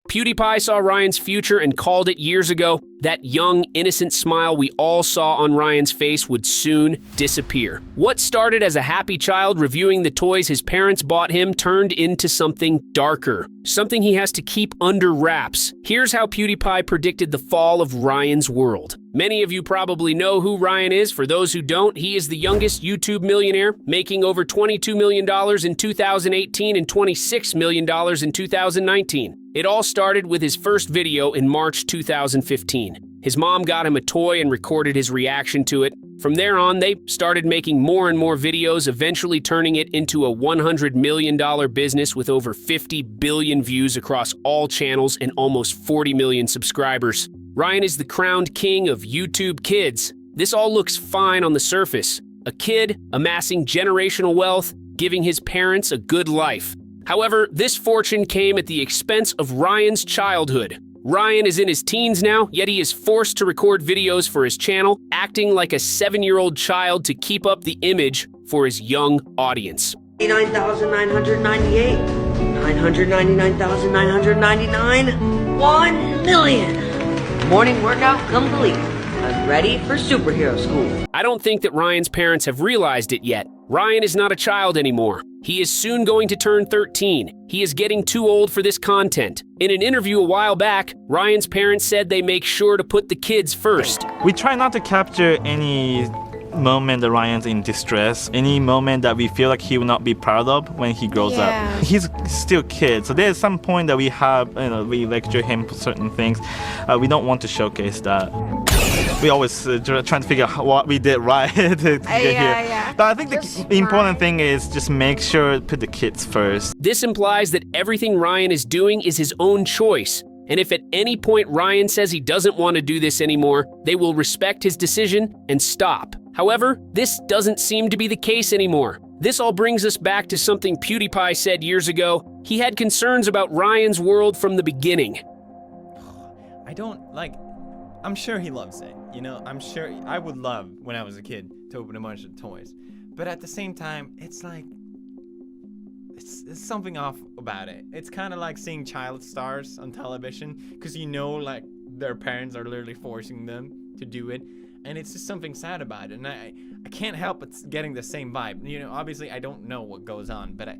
PewDiePie saw Ryan's future and called it years ago. That young, innocent smile we all saw on Ryan's face would soon disappear. What started as a happy child reviewing the toys his parents bought him turned into something darker, something he has to keep under wraps. Here's how PewDiePie predicted the fall of Ryan's world. Many of you probably know who Ryan is. For those who don't, he is the youngest YouTube millionaire, making over $22 million in 2018 and $26 million in 2019. It all started with his first video in March 2015. His mom got him a toy and recorded his reaction to it. From there on, they started making more and more videos, eventually turning it into a $100 million business with over 50 billion views across all channels and almost 40 million subscribers. Ryan is the crowned king of YouTube Kids. This all looks fine on the surface. A kid amassing generational wealth, giving his parents a good life. However, this fortune came at the expense of Ryan's childhood. Ryan is in his teens now, yet he is forced to record videos for his channel, acting like a 7-year-old child to keep up the image for his young audience. 89,998, 999,999, 1 million. Morning workout complete. I'm ready for superhero school. I don't think that Ryan's parents have realized it yet. Ryan is not a child anymore. He is soon going to turn 13. He is getting too old for this content. In an interview a while back, Ryan's parents said they make sure to put the kids first. We try not to capture any moment that Ryan's in distress, any moment that we feel like he will not be proud of when he grows up. He's still a kid, so there's some point that we have, we lecture him for certain things. We don't want to showcase that. We always trying to figure out what we did right to get here. But I think the important thing is just make sure put the kids first. This implies that everything Ryan is doing is his own choice. And if at any point Ryan says he doesn't want to do this anymore, they will respect his decision and stop. However, this doesn't seem to be the case anymore. This all brings us back to something PewDiePie said years ago. He had concerns about Ryan's world from the beginning. I'm sure he loves it. I'm sure I would love, when I was a kid, to open a bunch of toys. But at the same time, it's like, it's something off about it. It's kind of like seeing child stars on television, because like their parents are literally forcing them to do it. And it's just something sad about it. And I can't help but getting the same vibe. Obviously I don't know what goes on, but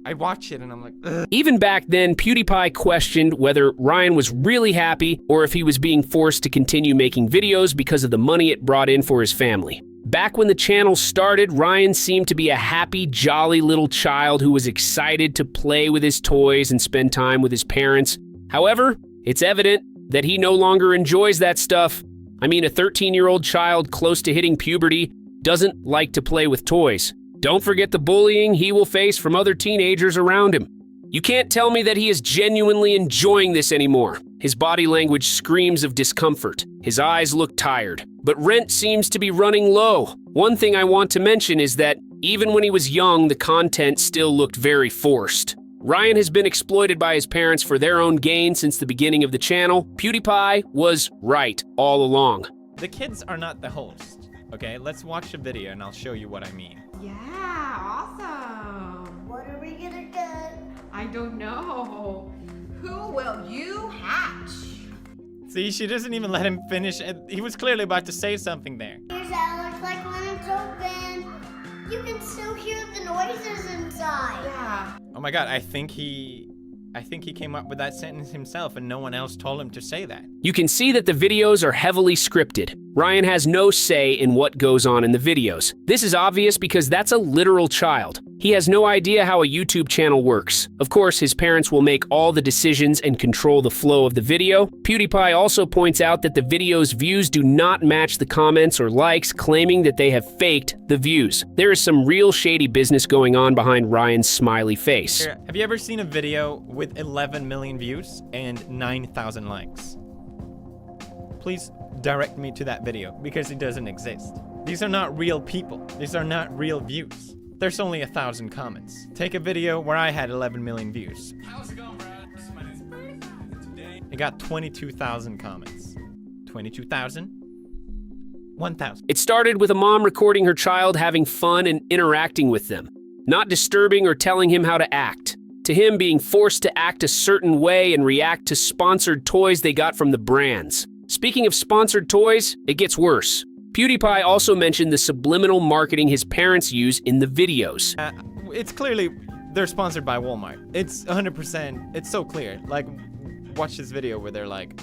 I watch it and I'm like, ugh. Even back then, PewDiePie questioned whether Ryan was really happy or if he was being forced to continue making videos because of the money it brought in for his family. Back when the channel started, Ryan seemed to be a happy, jolly little child who was excited to play with his toys and spend time with his parents. However, it's evident that he no longer enjoys that stuff. I mean, a 13-year-old child close to hitting puberty doesn't like to play with toys. Don't forget the bullying he will face from other teenagers around him. You can't tell me that he is genuinely enjoying this anymore. His body language screams of discomfort. His eyes look tired. But rent seems to be running low. One thing I want to mention is that even when he was young, the content still looked very forced. Ryan has been exploited by his parents for their own gain since the beginning of the channel. PewDiePie was right all along. The kids are not the host, okay? Let's watch a video and I'll show you what I mean. Yeah, awesome. What are we gonna get? I don't know. Who will you hatch? See, she doesn't even let him finish. He was clearly about to say something there. Here's how it looks like when it's open. You can still hear the noises inside. Yeah. Oh my god, I think he came up with that sentence himself and no one else told him to say that. You can see that the videos are heavily scripted. Ryan has no say in what goes on in the videos. This is obvious because that's a literal child. He has no idea how a YouTube channel works. Of course, his parents will make all the decisions and control the flow of the video. PewDiePie also points out that the video's views do not match the comments or likes, claiming that they have faked the views. There is some real shady business going on behind Ryan's smiley face. Here, have you ever seen a video with 11 million views and 9,000 likes? Please direct me to that video because it doesn't exist. These are not real people. These are not real views. There's only 1,000 comments. Take a video where I had 11 million views. How's it going, Brad? My name's Brad. Today, It got 22,000 comments. 22,000? 1,000. It started with a mom recording her child having fun and interacting with them, not disturbing or telling him how to act. to him being forced to act a certain way and react to sponsored toys they got from the brands. Speaking of sponsored toys, it gets worse. PewDiePie also mentioned the subliminal marketing his parents use in the videos. It's clearly they're sponsored by Walmart. It's 100%. It's so clear. Like, watch this video where they're like,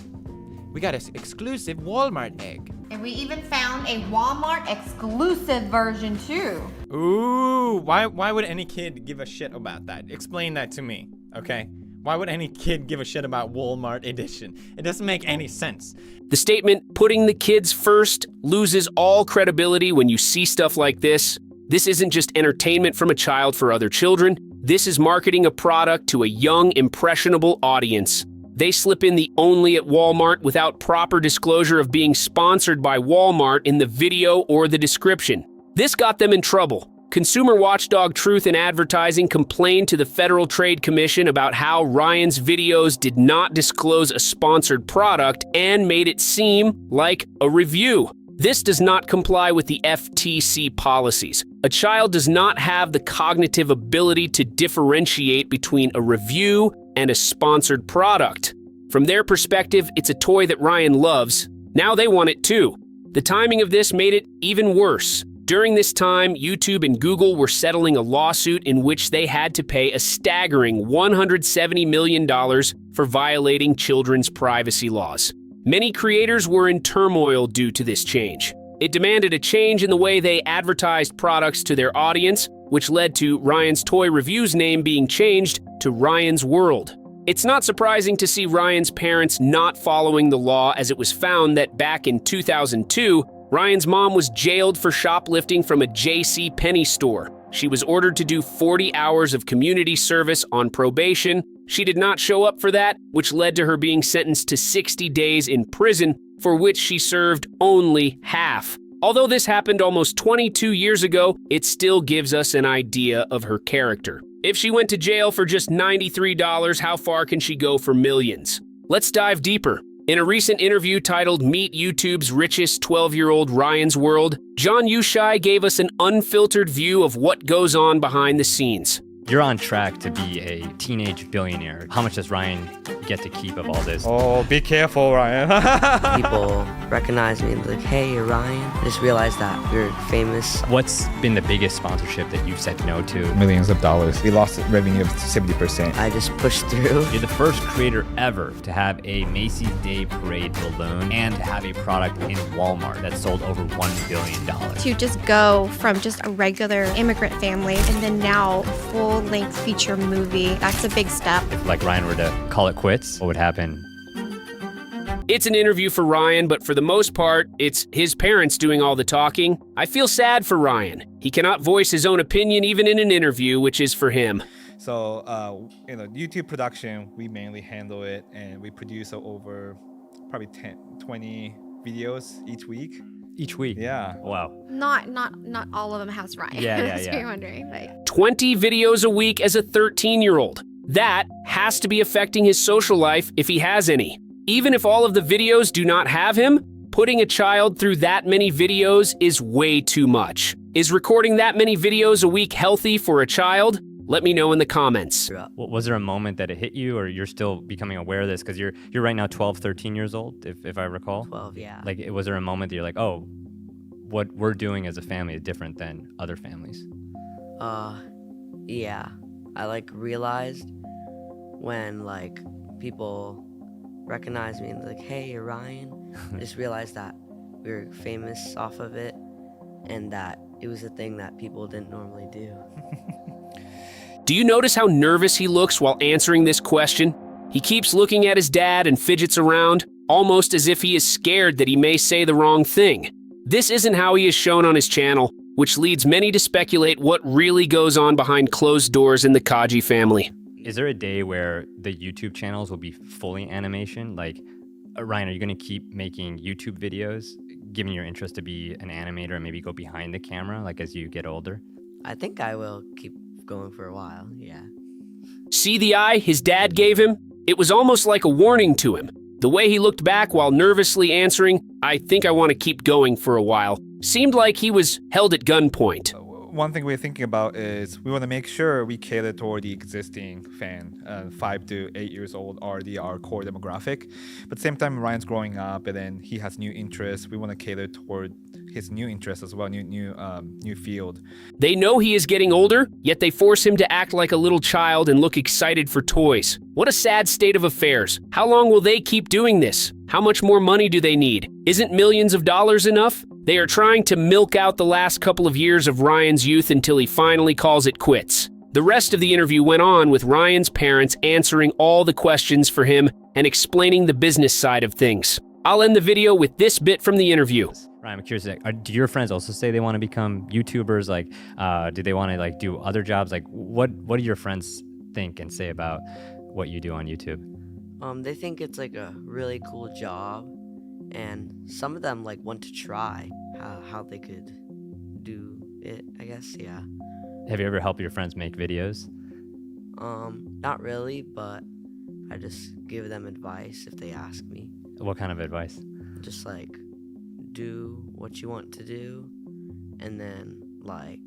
"We got an exclusive Walmart egg." And we even found a Walmart exclusive version too. Ooh, why would any kid give a shit about that? Explain that to me, okay? Why would any kid give a shit about Walmart edition? It doesn't make any sense. The statement, "putting the kids first," loses all credibility when you see stuff like this. This isn't just entertainment from a child for other children. This is marketing a product to a young, impressionable audience. They slip in the "only at Walmart" without proper disclosure of being sponsored by Walmart in the video or the description. This got them in trouble. Consumer watchdog Truth in Advertising complained to the Federal Trade Commission about how Ryan's videos did not disclose a sponsored product and made it seem like a review. This does not comply with the FTC policies. A child does not have the cognitive ability to differentiate between a review and a sponsored product. From their perspective, it's a toy that Ryan loves. Now they want it too. The timing of this made it even worse. During this time, YouTube and Google were settling a lawsuit in which they had to pay a staggering $170 million for violating children's privacy laws. Many creators were in turmoil due to this change. It demanded a change in the way they advertised products to their audience, which led to Ryan's Toy Reviews name being changed to Ryan's World. It's not surprising to see Ryan's parents not following the law, as it was found that back in 2002, Ryan's mom was jailed for shoplifting from a JCPenney store. She was ordered to do 40 hours of community service on probation. She did not show up for that, which led to her being sentenced to 60 days in prison, for which she served only half. Although this happened almost 22 years ago, it still gives us an idea of her character. If she went to jail for just $93, how far can she go for millions? Let's dive deeper. In a recent interview titled "Meet YouTube's Richest 12-Year-Old Ryan's World," John Yushai gave us an unfiltered view of what goes on behind the scenes. You're on track to be a teenage billionaire. How much does Ryan get to keep of all this? Oh, be careful, Ryan. People recognize me and be like, "Hey, you're Ryan." I just realized that we're famous. What's been the biggest sponsorship that you've said no to? Millions of dollars. We lost revenue of 70%. I just pushed through. You're the first creator ever to have a Macy's Day Parade balloon and to have a product in Walmart that sold over $1 billion. To just go from just a regular immigrant family and then now full-length feature movie, that's a big step. If like Ryan were to call it quits, what would happen? It's an interview for Ryan, but for the most part, it's his parents doing all the talking. I feel sad for Ryan. He cannot voice his own opinion even in an interview, which is for him. So, YouTube production, we mainly handle it, and we produce over probably 20 videos each week. Each week? Yeah. Wow. Not all of them has Ryan. Yeah. That's what you're wondering. Like 20 videos a week as a 13-year-old. That has to be affecting his social life if he has any. Even if all of the videos do not have him, putting a child through that many videos is way too much. Is recording that many videos a week healthy for a child? Let me know in the comments. Was there a moment that it hit you, or you're still becoming aware of this? Because you're right now 12, 13 years old, if I recall. 12, yeah. Like, was there a moment that you're like, oh, what we're doing as a family is different than other families? Yeah. I realized when people recognize me and they're like, "Hey, you're Ryan." I just realized that we were famous off of it and that it was a thing that people didn't normally do. Do you notice how nervous he looks while answering this question? He keeps looking at his dad and fidgets around, almost as if he is scared that he may say the wrong thing. This isn't how he is shown on his channel, which leads many to speculate what really goes on behind closed doors in the Kaji family. Is there a day where the YouTube channels will be fully animation? Like, Ryan, are you going to keep making YouTube videos, given your interest to be an animator and maybe go behind the camera, as you get older? I think I will keep going for a while, yeah. See the eye his dad gave him? It was almost like a warning to him. The way he looked back while nervously answering, "I think I want to keep going for a while," seemed like he was held at gunpoint. one thing we're thinking about is we want to make sure we cater toward the existing fan. 5 to 8 years old already our core demographic. But at the same time, Ryan's growing up and then he has new interests. We want to cater toward his new interests as well, new field. They know he is getting older, yet they force him to act like a little child and look excited for toys. What a sad state of affairs. How long will they keep doing this? How much more money do they need? Isn't millions of dollars enough? They are trying to milk out the last couple of years of Ryan's youth until he finally calls it quits. The rest of the interview went on with Ryan's parents answering all the questions for him and explaining the business side of things. I'll end the video with this bit from the interview. Ryan, I'm curious, do your friends also say they want to become YouTubers? Like, do they want to like do other jobs? Like, what do your friends think and say about what you do on YouTube? They think it's like a really cool job, and some of them like want to try how they could do it, I guess, yeah. Have you ever helped your friends make videos? Not really, but I just give them advice if they ask me. What kind of advice? Just like, do what you want to do, and then like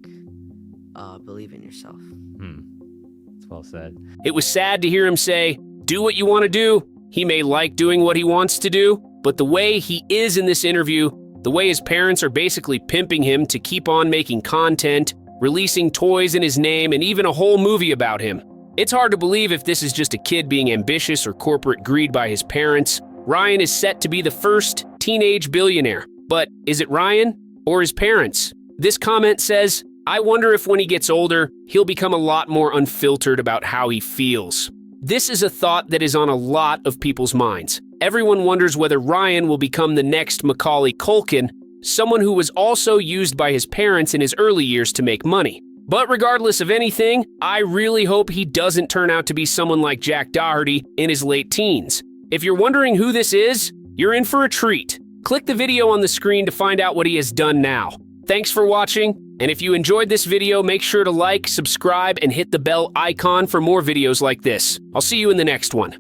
believe in yourself. That's well said. It was sad to hear him say, do what you want to do. He may like doing what he wants to do, but the way he is in this interview, the way his parents are basically pimping him to keep on making content, releasing toys in his name, and even a whole movie about him. It's hard to believe if this is just a kid being ambitious or corporate greed by his parents. Ryan is set to be the first teenage billionaire. But is it Ryan or his parents? This comment says, I wonder if when he gets older, he'll become a lot more unfiltered about how he feels. This is a thought that is on a lot of people's minds. Everyone wonders whether Ryan will become the next Macaulay Culkin, someone who was also used by his parents in his early years to make money. But regardless of anything, I really hope he doesn't turn out to be someone like Jack Doherty in his late teens. If you're wondering who this is, you're in for a treat. Click the video on the screen to find out what he has done now. Thanks for watching, and if you enjoyed this video, make sure to like, subscribe, and hit the bell icon for more videos like this. I'll see you in the next one.